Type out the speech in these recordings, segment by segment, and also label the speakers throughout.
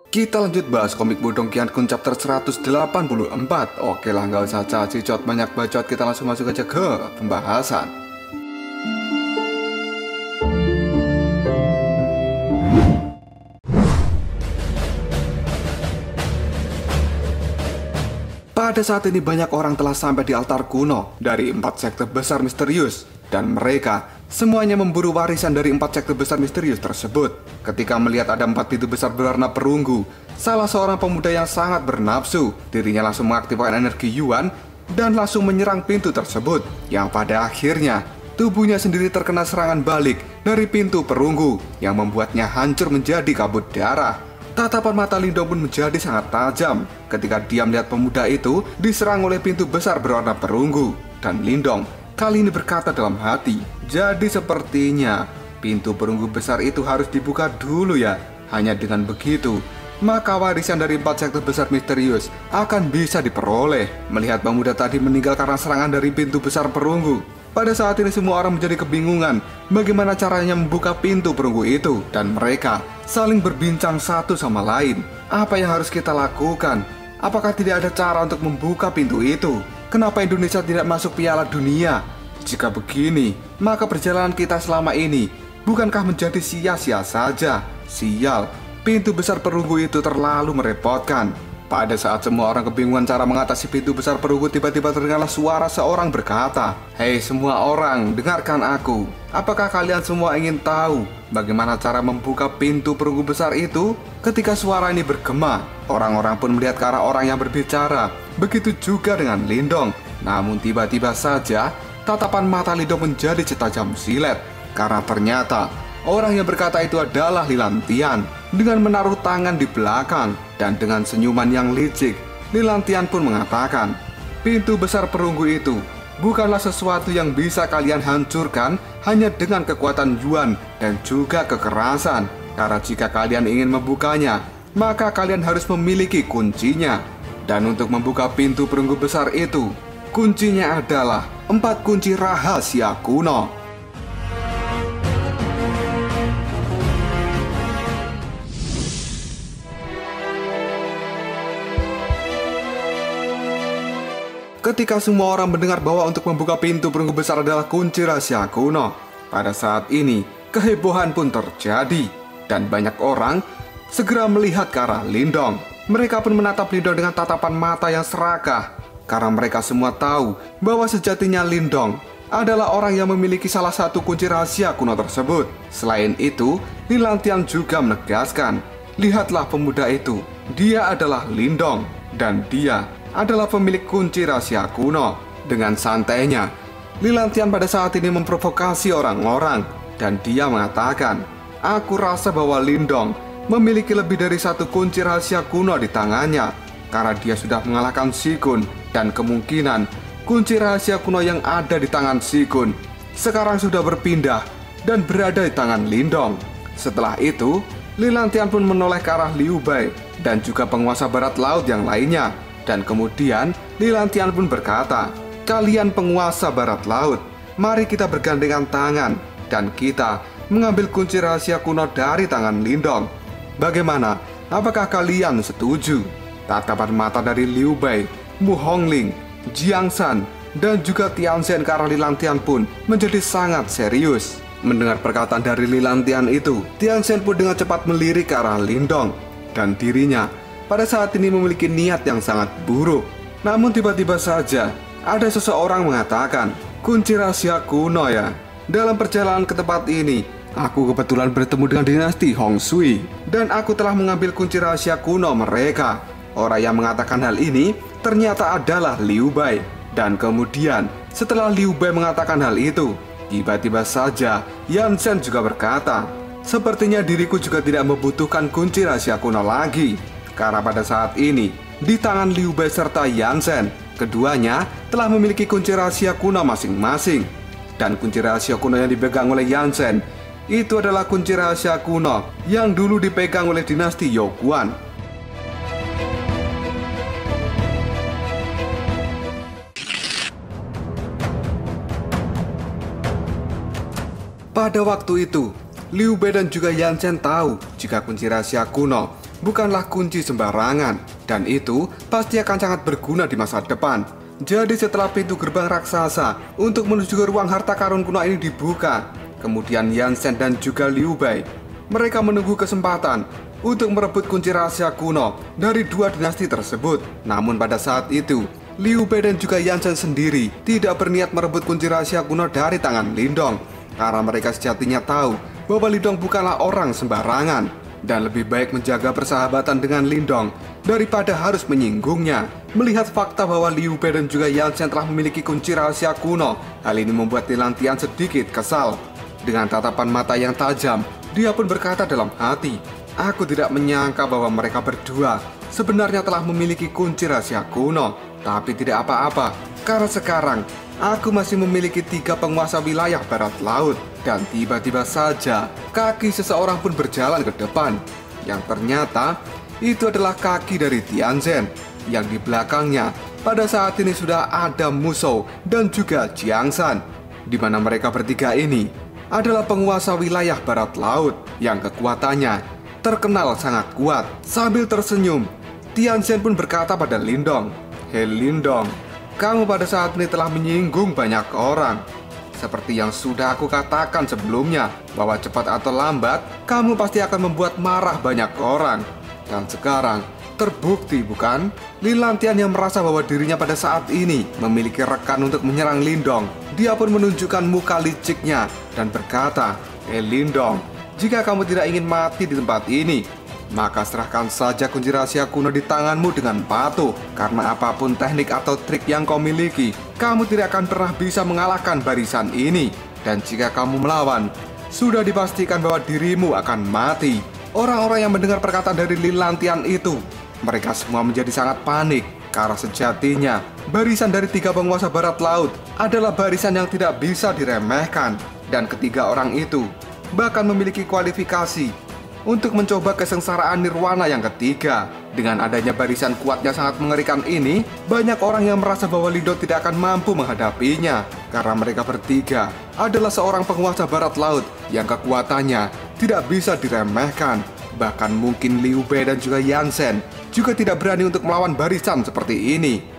Speaker 1: Kita lanjut bahas komik Bodong Kian Kun chapter 184. Oke lah, nggak usah cacicot banyak bacot, kita langsung masuk aja ke pembahasan. Pada saat ini banyak orang telah sampai di altar kuno dari 4 sekte besar misterius, dan mereka semuanya memburu warisan dari 4 sekte besar misterius tersebut. Ketika melihat ada 4 pintu besar berwarna perunggu, salah seorang pemuda yang sangat bernafsu, dirinya langsung mengaktifkan energi Yuan dan langsung menyerang pintu tersebut, yang pada akhirnya tubuhnya sendiri terkena serangan balik dari pintu perunggu yang membuatnya hancur menjadi kabut darah. Tatapan mata Lindong pun menjadi sangat tajam ketika dia melihat pemuda itu diserang oleh pintu besar berwarna perunggu. Dan Lindong kali ini berkata dalam hati, jadi sepertinya pintu perunggu besar itu harus dibuka dulu ya. Hanya dengan begitu, maka warisan dari 4 sekte besar misterius akan bisa diperoleh. Melihat pemuda tadi meninggal karena serangan dari pintu besar perunggu, pada saat ini semua orang menjadi kebingungan bagaimana caranya membuka pintu perunggu itu. Dan mereka saling berbincang satu sama lain. Apa yang harus kita lakukan? Apakah tidak ada cara untuk membuka pintu itu? Kenapa Indonesia tidak masuk Piala Dunia? Jika begini, maka perjalanan kita selama ini bukankah menjadi sia-sia saja? Sial, pintu besar perunggu itu terlalu merepotkan. Pada saat semua orang kebingungan cara mengatasi pintu besar perunggu, tiba-tiba terdengarlah suara seorang berkata, "Hei semua orang, dengarkan aku. Apakah kalian semua ingin tahu bagaimana cara membuka pintu perunggu besar itu?" Ketika suara ini bergema, orang-orang pun melihat ke arah orang yang berbicara. Begitu juga dengan Lindong. Namun tiba-tiba saja tatapan mata Lindong menjadi setajam silet, karena ternyata orang yang berkata itu adalah Lilantian. Dengan menaruh tangan di belakang dan dengan senyuman yang licik, Lilantian pun mengatakan, "Pintu besar perunggu itu bukanlah sesuatu yang bisa kalian hancurkan hanya dengan kekuatan Yuan dan juga kekerasan. Karena jika kalian ingin membukanya, maka kalian harus memiliki kuncinya. Dan untuk membuka pintu perunggu besar itu, kuncinya adalah 4 kunci rahasia kuno." Ketika semua orang mendengar bahwa untuk membuka pintu perunggu besar adalah kunci rahasia kuno, pada saat ini kehebohan pun terjadi dan banyak orang segera melihat ke arah Lindong. Mereka pun menatap Lindong dengan tatapan mata yang serakah karena mereka semua tahu bahwa sejatinya Lindong adalah orang yang memiliki salah satu kunci rahasia kuno tersebut. Selain itu, Lilantian juga menegaskan, "Lihatlah pemuda itu, dia adalah Lindong dan dia adalah pemilik kunci rahasia kuno." Dengan santainya, Lilantian pada saat ini memprovokasi orang-orang dan dia mengatakan, "Aku rasa bahwa Lindong memiliki lebih dari 1 kunci rahasia kuno di tangannya karena dia sudah mengalahkan Shikun, dan kemungkinan kunci rahasia kuno yang ada di tangan Shikun sekarang sudah berpindah dan berada di tangan Lindong." Setelah itu, Lilantian pun menoleh ke arah Liu Bei dan juga penguasa barat laut yang lainnya. Dan kemudian Lilantian pun berkata, "Kalian penguasa barat laut, mari kita bergandengan tangan dan kita mengambil kunci rahasia kuno dari tangan Lindong. Bagaimana? Apakah kalian setuju?" Tatapan mata dari Liu Bei, Mu Hongling, Jiang Shan, dan juga Tian Shen ke arah Lilantian pun menjadi sangat serius. Mendengar perkataan dari Lilantian itu, Tian Shen pun dengan cepat melirik ke arah Lindong, dan dirinya pada saat ini memiliki niat yang sangat buruk. Namun tiba-tiba saja ada seseorang mengatakan, "Kunci rahasia kuno ya. Dalam perjalanan ke tempat ini, aku kebetulan bertemu dengan dinasti Hong Sui dan aku telah mengambil kunci rahasia kuno mereka." Orang yang mengatakan hal ini ternyata adalah Liu Bei. Dan kemudian setelah Liu Bei mengatakan hal itu, tiba-tiba saja Yan Shen juga berkata, "Sepertinya diriku juga tidak membutuhkan kunci rahasia kuno lagi." Karena pada saat ini, di tangan Liu Bei serta Yan Shen, keduanya telah memiliki kunci rahasia kuno masing-masing. Dan kunci rahasia kuno yang dipegang oleh Yan Shen itu adalah kunci rahasia kuno yang dulu dipegang oleh dinasti Youguan. Pada waktu itu, Liu Bei dan juga Yan Chen tahu jika kunci rahasia kuno bukanlah kunci sembarangan, dan itu pasti akan sangat berguna di masa depan. Jadi setelah pintu gerbang raksasa untuk menuju ke ruang harta karun kuno ini dibuka, kemudian Yan Chen dan juga Liu Bei, mereka menunggu kesempatan untuk merebut kunci rahasia kuno dari dua dinasti tersebut. Namun pada saat itu, Liu Bei dan juga Yan Chen sendiri tidak berniat merebut kunci rahasia kuno dari tangan Lindong, karena mereka sejatinya tahu bahwa Lindong bukanlah orang sembarangan, dan lebih baik menjaga persahabatan dengan Lindong daripada harus menyinggungnya. Melihat fakta bahwa Liu Bei dan juga Yan Chen telah memiliki kunci rahasia kuno, hal ini membuat Lilantian sedikit kesal. Dengan tatapan mata yang tajam, dia pun berkata dalam hati, "Aku tidak menyangka bahwa mereka berdua sebenarnya telah memiliki kunci rahasia kuno. Tapi tidak apa-apa, karena sekarang aku masih memiliki 3 penguasa wilayah barat laut." Dan tiba-tiba saja kaki seseorang pun berjalan ke depan, yang ternyata itu adalah kaki dari Tianzhen, yang di belakangnya pada saat ini sudah ada Musou dan juga Jiangsan, di mana mereka bertiga ini adalah penguasa wilayah barat laut yang kekuatannya terkenal sangat kuat. Sambil tersenyum, Tianzhen pun berkata pada Lindong, "Hei Lindong, kamu pada saat ini telah menyinggung banyak orang. Seperti yang sudah aku katakan sebelumnya, bahwa cepat atau lambat, kamu pasti akan membuat marah banyak orang. Dan sekarang, terbukti bukan?" Lilantian yang merasa bahwa dirinya pada saat ini memiliki rekan untuk menyerang Lindong, dia pun menunjukkan muka liciknya dan berkata, "Hei Lindong, jika kamu tidak ingin mati di tempat ini, maka serahkan saja kunci rahasia kuno di tanganmu dengan patuh. Karena apapun teknik atau trik yang kau miliki, kamu tidak akan pernah bisa mengalahkan barisan ini. Dan jika kamu melawan, sudah dipastikan bahwa dirimu akan mati." Orang-orang yang mendengar perkataan dari Lilantian itu, mereka semua menjadi sangat panik, karena sejatinya barisan dari 3 penguasa barat laut adalah barisan yang tidak bisa diremehkan. Dan ketiga orang itu bahkan memiliki kualifikasi untuk mencoba kesengsaraan nirwana yang ketiga. Dengan adanya barisan kuatnya sangat mengerikan ini, banyak orang yang merasa bahwa Lindong tidak akan mampu menghadapinya, karena mereka bertiga adalah seorang penguasa barat laut yang kekuatannya tidak bisa diremehkan. Bahkan mungkin Liu Bei dan juga Yan Chen juga tidak berani untuk melawan barisan seperti ini.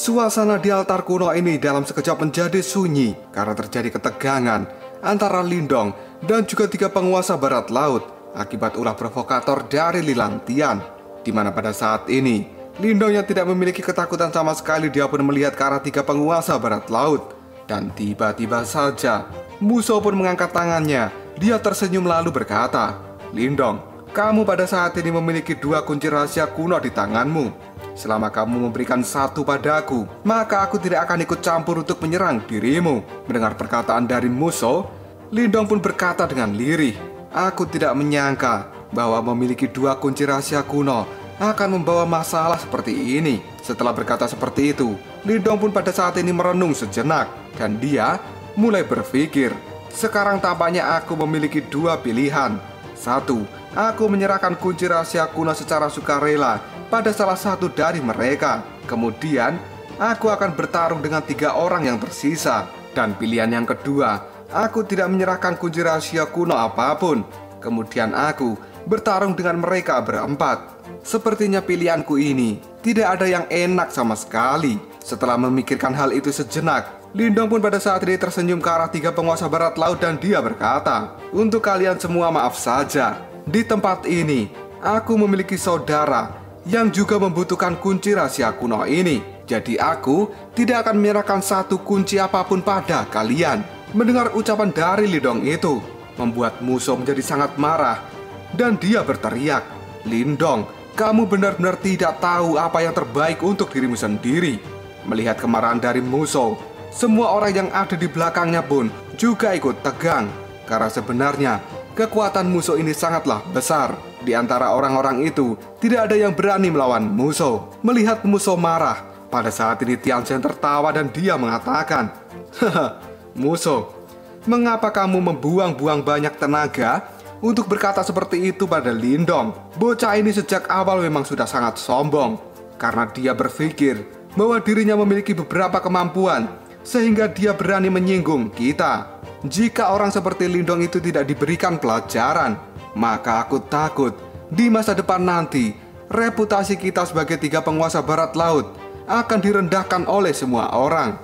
Speaker 1: Suasana di altar kuno ini dalam sekejap menjadi sunyi karena terjadi ketegangan antara Lindong dan juga 3 penguasa barat laut akibat ulah provokator dari Lilantian, di mana pada saat ini Lindong yang tidak memiliki ketakutan sama sekali, dia pun melihat ke arah 3 penguasa barat laut. Dan tiba-tiba saja Musou pun mengangkat tangannya. Dia tersenyum lalu berkata, "Lindong, kamu pada saat ini memiliki 2 kunci rahasia kuno di tanganmu. Selama kamu memberikan 1 padaku, maka aku tidak akan ikut campur untuk menyerang dirimu." Mendengar perkataan dari Musou, Lindong pun berkata dengan lirih, "Aku tidak menyangka bahwa memiliki 2 kunci rahasia kuno akan membawa masalah seperti ini." Setelah berkata seperti itu, Lindong pun pada saat ini merenung sejenak, dan dia mulai berpikir, "Sekarang tampaknya aku memiliki 2 pilihan. 1, aku menyerahkan kunci rahasia kuno secara sukarela pada salah satu dari mereka. Kemudian, aku akan bertarung dengan 3 orang yang tersisa. Dan pilihan yang kedua, aku tidak menyerahkan kunci rahasia kuno apapun. Kemudian aku bertarung dengan mereka berempat." Sepertinya pilihanku ini tidak ada yang enak sama sekali. Setelah memikirkan hal itu sejenak, Lindong pun pada saat ini tersenyum ke arah 3 penguasa barat laut dan dia berkata, "Untuk kalian semua maaf saja. Di tempat ini, aku memiliki saudara yang juga membutuhkan kunci rahasia kuno ini. Jadi aku tidak akan menyerahkan 1 kunci apapun pada kalian." Mendengar ucapan dari Lindong itu, membuat Musou menjadi sangat marah dan dia berteriak, "Lindong, kamu benar-benar tidak tahu apa yang terbaik untuk dirimu sendiri." Melihat kemarahan dari Musou, semua orang yang ada di belakangnya pun juga ikut tegang, karena sebenarnya kekuatan Musou ini sangatlah besar. Di antara orang-orang itu, tidak ada yang berani melawan Musou. Melihat Musou marah, pada saat ini Tianzhen tertawa dan dia mengatakan, "Haha, Musou, mengapa kamu membuang-buang banyak tenaga untuk berkata seperti itu pada Lindong. Bocah ini sejak awal memang sudah sangat sombong, karena dia berpikir bahwa dirinya memiliki beberapa kemampuan, sehingga dia berani menyinggung kita. Jika orang seperti Lindong itu tidak diberikan pelajaran, maka aku takut di masa depan nanti, reputasi kita sebagai 3 penguasa barat laut akan direndahkan oleh semua orang.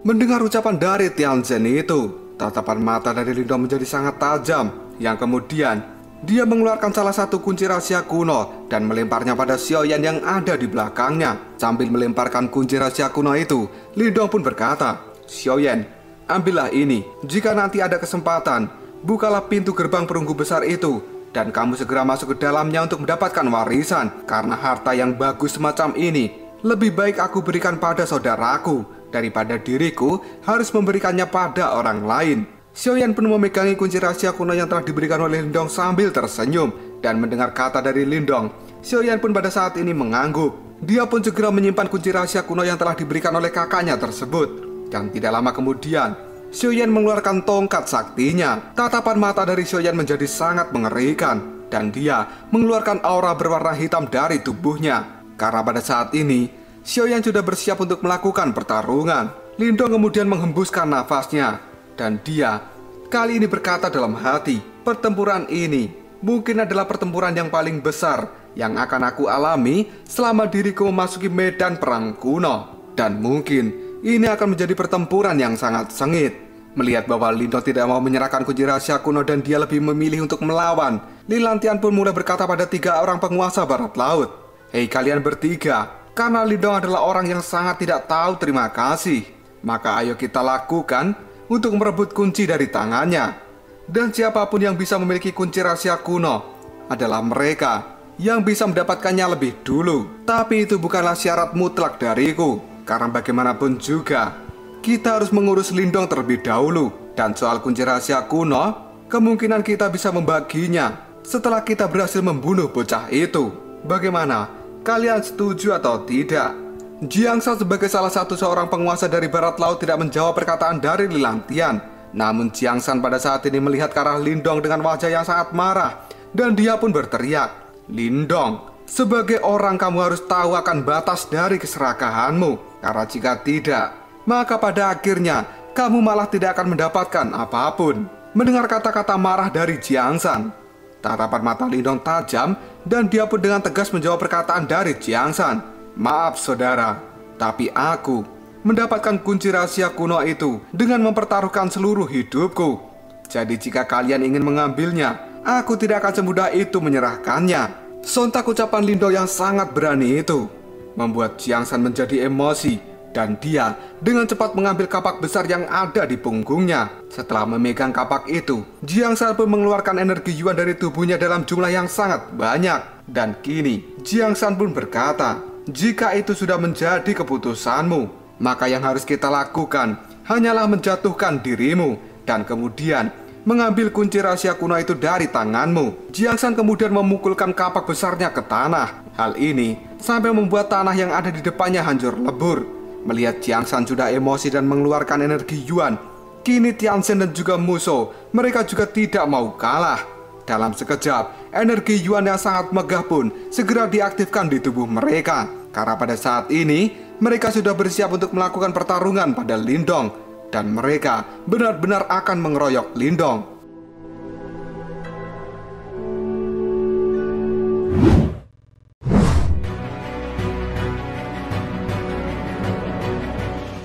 Speaker 1: Mendengar ucapan dari Tianzhen itu, tatapan mata dari Lindong menjadi sangat tajam, yang kemudian dia mengeluarkan salah satu kunci rahasia kuno dan melemparnya pada Xiaoyan yang ada di belakangnya. Sambil melemparkan kunci rahasia kuno itu, Lindong pun berkata, "Xiaoyan, ambillah ini. Jika nanti ada kesempatan, bukalah pintu gerbang perunggu besar itu, dan kamu segera masuk ke dalamnya untuk mendapatkan warisan. Karena harta yang bagus semacam ini, lebih baik aku berikan pada saudaraku daripada diriku harus memberikannya pada orang lain." Xiaoyan pun memegangi kunci rahasia kuno yang telah diberikan oleh Lindong sambil tersenyum. Dan mendengar kata dari Lindong, Xiaoyan pun pada saat ini mengangguk. Dia pun segera menyimpan kunci rahasia kuno yang telah diberikan oleh kakaknya tersebut. Dan tidak lama kemudian, Xiaoyan mengeluarkan tongkat saktinya. Tatapan mata dari Xiaoyan menjadi sangat mengerikan, dan dia mengeluarkan aura berwarna hitam dari tubuhnya. Karena pada saat ini, Xiaoyan sudah bersiap untuk melakukan pertarungan. Lindong kemudian menghembuskan nafasnya, dan dia kali ini berkata dalam hati, "Pertempuran ini mungkin adalah pertempuran yang paling besar yang akan aku alami selama diriku memasuki medan perang kuno. Dan mungkin ini akan menjadi pertempuran yang sangat sengit." Melihat bahwa Lindong tidak mau menyerahkan kunci rahasia kuno dan dia lebih memilih untuk melawan, Lilantian pun mulai berkata pada 3 orang penguasa barat laut, "Hei kalian bertiga, karena Lindong adalah orang yang sangat tidak tahu terima kasih, maka ayo kita lakukan untuk merebut kunci dari tangannya. Dan siapapun yang bisa memiliki kunci rahasia kuno adalah mereka yang bisa mendapatkannya lebih dulu. Tapi itu bukanlah syarat mutlak dariku, karena bagaimanapun juga kita harus mengurus Lindong terlebih dahulu. Dan soal kunci rahasia kuno, kemungkinan kita bisa membaginya setelah kita berhasil membunuh bocah itu. Bagaimana? Kalian setuju atau tidak?" Jiangsan sebagai salah satu seorang penguasa dari barat laut tidak menjawab perkataan dari Lilantian. Namun Jiangsan pada saat ini melihat ke arah Lindong dengan wajah yang sangat marah, dan dia pun berteriak, "Lindong, sebagai orang kamu harus tahu akan batas dari keserakahanmu. Karena jika tidak, maka pada akhirnya kamu malah tidak akan mendapatkan apapun." Mendengar kata-kata marah dari Jiangsan, tatapan mata Lindong tajam, dan dia pun dengan tegas menjawab perkataan dari Jiangsan. "Maaf saudara, tapi aku mendapatkan kunci rahasia kuno itu dengan mempertaruhkan seluruh hidupku. Jadi jika kalian ingin mengambilnya, aku tidak akan semudah itu menyerahkannya." Sontak ucapan Lindong yang sangat berani itu membuat Jiangsan menjadi emosi, dan dia dengan cepat mengambil kapak besar yang ada di punggungnya. Setelah memegang kapak itu, Jiangsan pun mengeluarkan energi yuan dari tubuhnya dalam jumlah yang sangat banyak. Dan kini Jiangsan pun berkata, "Jika itu sudah menjadi keputusanmu, maka yang harus kita lakukan hanyalah menjatuhkan dirimu dan kemudian mengambil kunci rahasia kuno itu dari tanganmu." Jiangsan kemudian memukulkan kapak besarnya ke tanah. Hal ini sampai membuat tanah yang ada di depannya hancur lebur. Melihat Jiangsan sudah emosi dan mengeluarkan energi yuan, kini Tianzhen dan juga Musou, mereka juga tidak mau kalah. Dalam sekejap, energi yuan yang sangat megah pun segera diaktifkan di tubuh mereka. Karena pada saat ini, mereka sudah bersiap untuk melakukan pertarungan pada Lindong. Dan mereka benar-benar akan mengeroyok Lindong.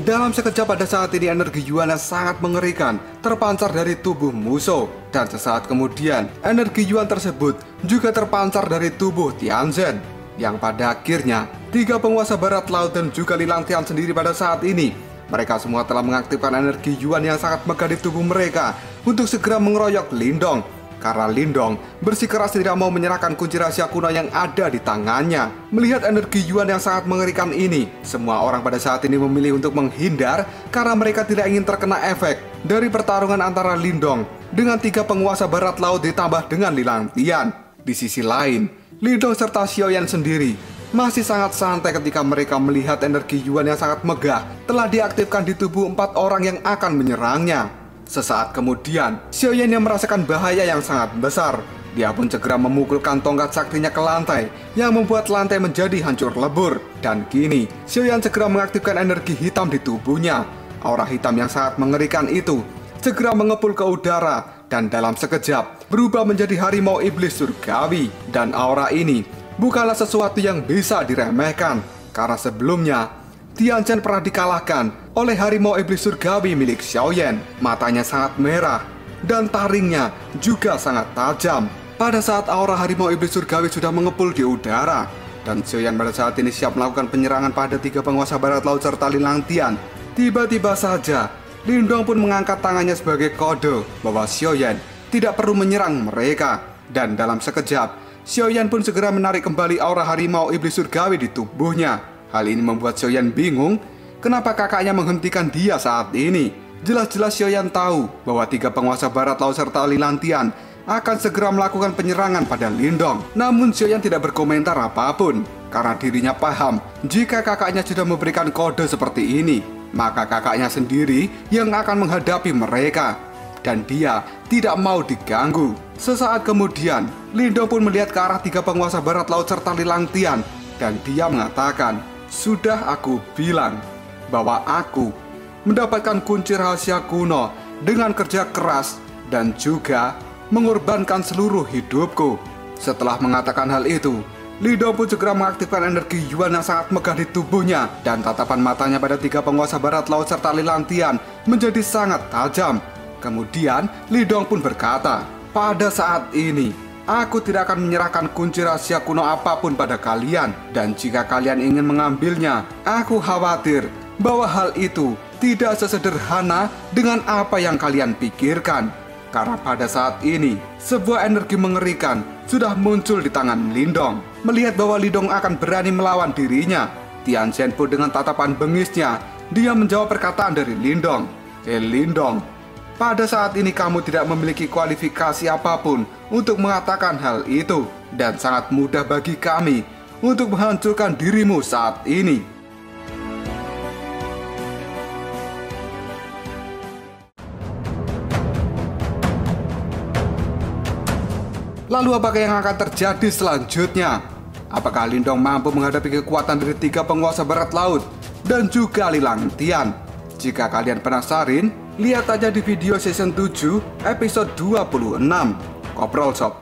Speaker 1: Dalam sekejap pada saat ini energi yuan yang sangat mengerikan terpancar dari tubuh Musou. Dan sesaat kemudian energi yuan tersebut juga terpancar dari tubuh Tianzhen. Yang pada akhirnya 3 penguasa barat laut dan juga Lilantian sendiri pada saat ini, mereka semua telah mengaktifkan energi yuan yang sangat megah di tubuh mereka untuk segera mengeroyok Lindong. Karena Lindong bersikeras tidak mau menyerahkan kunci rahasia kuno yang ada di tangannya. Melihat energi yuan yang sangat mengerikan ini, semua orang pada saat ini memilih untuk menghindar karena mereka tidak ingin terkena efek dari pertarungan antara Lindong dengan 3 penguasa barat laut ditambah dengan Lilantian. Di sisi lain, Lindong serta Xiaoyan sendiri masih sangat santai ketika mereka melihat energi Yuan yang sangat megah telah diaktifkan di tubuh 4 orang yang akan menyerangnya. Sesaat kemudian, Xiaoyan yang merasakan bahaya yang sangat besar. Dia pun segera memukulkan tongkat saktinya ke lantai yang membuat lantai menjadi hancur lebur. Dan kini, Xiaoyan segera mengaktifkan energi hitam di tubuhnya. Aura hitam yang sangat mengerikan itu segera mengepul ke udara dan dalam sekejap berubah menjadi harimau iblis surgawi. Dan aura ini bukanlah sesuatu yang bisa diremehkan, karena sebelumnya Tianchen pernah dikalahkan oleh harimau iblis surgawi milik Xiaoyan. Matanya sangat merah dan taringnya juga sangat tajam. Pada saat aura harimau iblis surgawi sudah mengepul di udara, dan Xiaoyan pada saat ini siap melakukan penyerangan pada 3 penguasa barat laut serta Lilang Tian, tiba-tiba saja Lindong pun mengangkat tangannya sebagai kode bahwa Xiaoyan tidak perlu menyerang mereka. Dan dalam sekejap, Xiaoyan pun segera menarik kembali aura harimau iblis surgawi di tubuhnya. Hal ini membuat Xiaoyan bingung kenapa kakaknya menghentikan dia saat ini. Jelas-jelas Xiaoyan tahu bahwa 3 penguasa barat laut serta Lilang Tian akan segera melakukan penyerangan pada Lindong. Namun Xiaoyan tidak berkomentar apapun, karena dirinya paham jika kakaknya sudah memberikan kode seperti ini, maka kakaknya sendiri yang akan menghadapi mereka, dan dia tidak mau diganggu. Sesaat kemudian, Lindong pun melihat ke arah 3 penguasa barat laut serta Lilang Tian, dan dia mengatakan, "Sudah aku bilang bahwa aku mendapatkan kunci rahasia kuno dengan kerja keras dan juga mengorbankan seluruh hidupku." Setelah mengatakan hal itu, Lindong pun segera mengaktifkan energi Yuan yang sangat megah di tubuhnya, dan tatapan matanya pada 3 penguasa barat laut serta Lilang Tian menjadi sangat tajam. Kemudian Lindong pun berkata, "Pada saat ini, aku tidak akan menyerahkan kunci rahasia kuno apapun pada kalian, dan jika kalian ingin mengambilnya, aku khawatir bahwa hal itu tidak sesederhana dengan apa yang kalian pikirkan." Karena pada saat ini, sebuah energi mengerikan sudah muncul di tangan Lindong. Melihat bahwa Lindong akan berani melawan dirinya, Tianchen pun dengan tatapan bengisnya, dia menjawab perkataan dari Lindong. Lindong, pada saat ini kamu tidak memiliki kualifikasi apapun untuk mengatakan hal itu, dan sangat mudah bagi kami untuk menghancurkan dirimu saat ini." Lalu apakah yang akan terjadi selanjutnya? Apakah Lindong mampu menghadapi kekuatan dari 3 penguasa barat laut dan juga Lilang Tian? Jika kalian penasaran, lihat aja di video season 7 episode 26 Koprol Shop.